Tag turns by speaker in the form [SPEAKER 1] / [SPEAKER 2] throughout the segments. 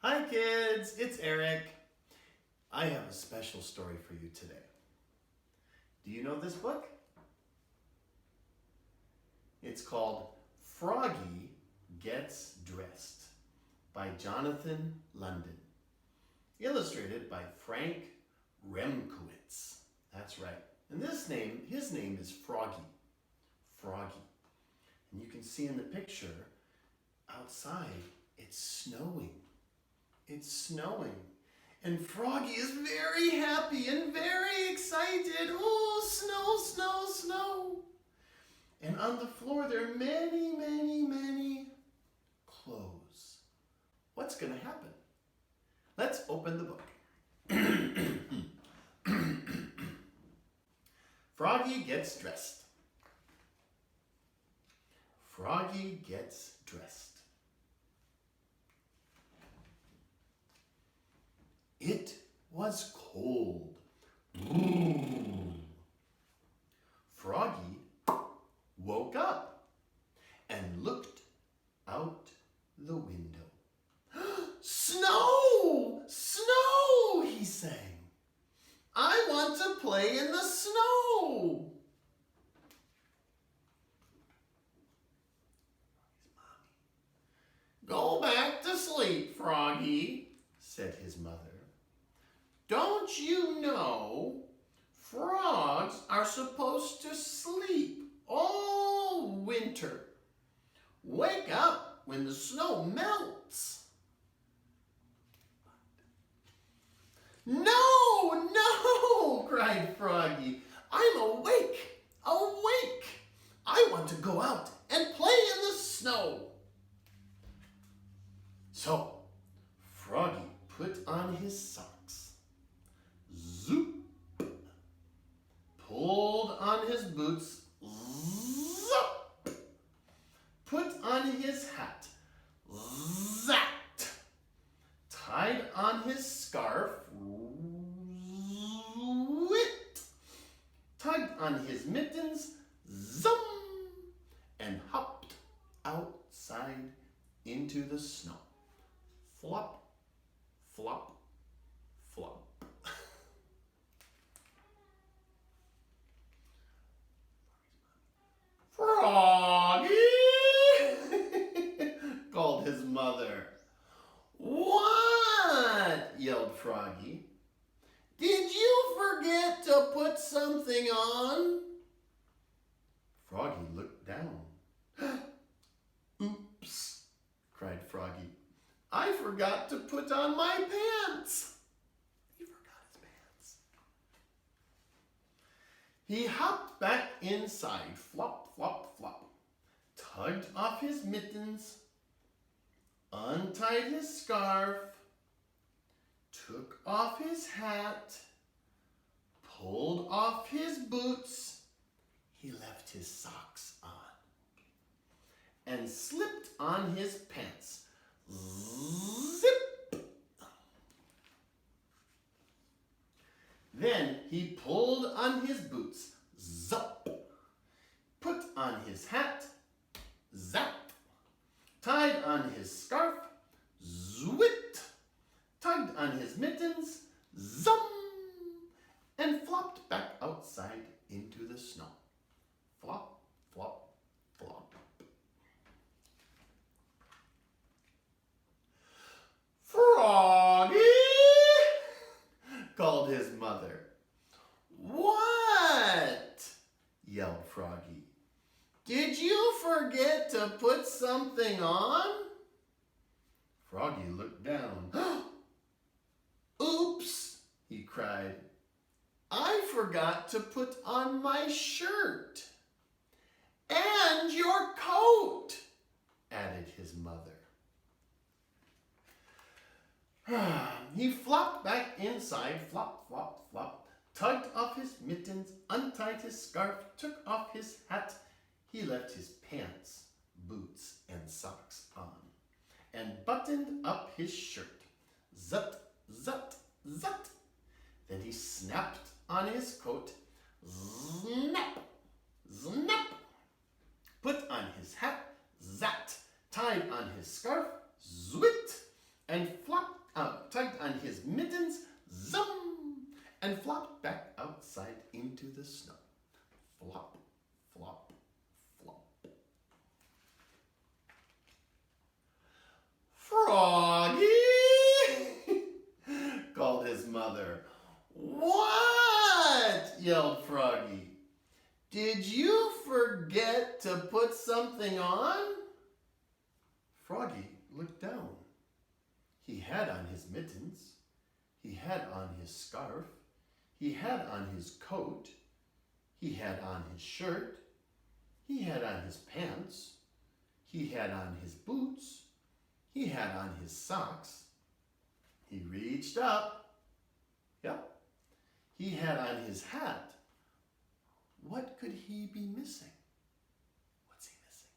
[SPEAKER 1] Hi kids, it's Eric. I have a special story for you today. Do you know this book? It's called Froggy Gets Dressed by Jonathan London. Illustrated by Frank Remkowitz. That's right. And his name is Froggy. Froggy. And you can see in the picture outside, it's snowing. It's snowing. And Froggy is very happy and very excited. Oh, snow, snow, snow. And on the floor there are many, many, many clothes. What's going to happen? Let's open the book. Froggy Gets Dressed. Froggy Gets Dressed. It was cold. Froggy woke up and looked out the window. Snow! Snow! He sang. I want to play in the snow. Go back to sleep, Froggy, said his mother. Don't you know frogs are supposed to sleep all winter? Wake up when the snow melts. No, no, cried Froggy. I'm awake, awake. I want to go out and play in the snow. So, Froggy put on his socks. Zoop. Pulled on his boots. Zop. Put on his hat. Zat. Tied on his scarf. Whit. Tugged on his mittens. Zum. And hopped outside into the snow. Flop, flop, flop. Froggy! called his mother. What? Yelled Froggy. Did you forget to put something on? Froggy looked down. Oops, cried Froggy. I forgot to put on my pants. He forgot his pants. He hopped back inside, flop, flop, flop, tugged off his mittens, untied his scarf, took off his hat, pulled off his boots. He left his socks on and slipped on his pants. Zip! Then he pulled on his boots. Zup! Put on his hat. Zap! Tied on his scarf. Zwit! Tugged on his mittens. Zum! And flopped back outside into the snow. Flop, flop, flop. Froggy! called his mother. What? Yelled Froggy. Did you forget to put something on? Froggy looked down. Oops, he cried. I forgot to put on my shirt. And your coat, added his mother. He flopped back inside, flop, flop, flop, tugged off his mittens, untied his scarf, took off his hat. He left his pants, boots, and socks on, and buttoned up his shirt. Zut, zut, zut. Then he snapped on his coat. Snap, snap. Put on his hat. Zat. Tied on his scarf. Zwit. And flopped yelled Froggy. Did you forget to put something on? Froggy looked down. He had on his mittens. He had on his scarf. He had on his coat. He had on his shirt. He had on his pants. He had on his boots. He had on his socks. He reached up. Yep. He had on his hat. What could he be missing? What's he missing?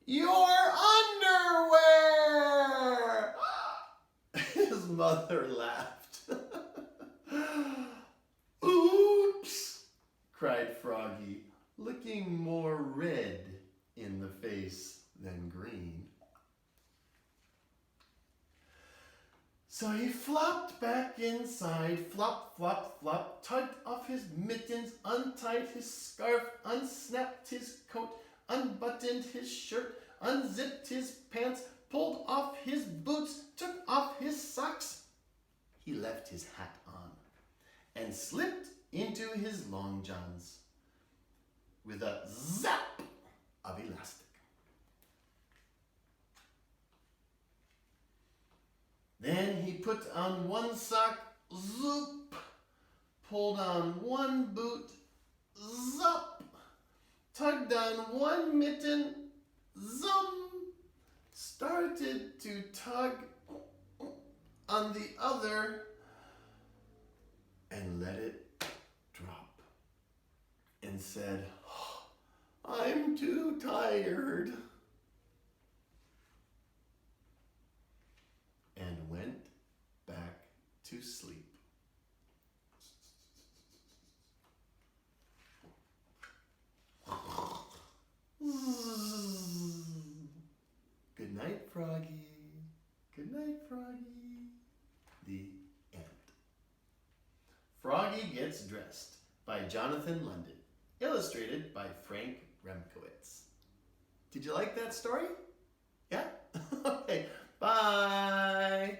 [SPEAKER 1] Your underwear! His mother laughed. Oops, cried Froggy, looking more red in the face than green. So he flopped back inside, flop, flop, flop, tugged off his mittens, untied his scarf, unsnapped his coat, unbuttoned his shirt, unzipped his pants, pulled off his boots, took off his socks. He left his hat on and slipped into his long johns with a zap of elastic. Then he put on one sock, zoop, pulled on one boot, zup, tugged on one mitten, zum, started to tug on the other and let it drop and said, I'm too tired. And went back to sleep. Good night, Froggy. Good night, Froggy. The end. Froggy Gets Dressed by Jonathan London. Illustrated by Frank Remkowitz. Did you like that story? Yeah? Okay. Bye.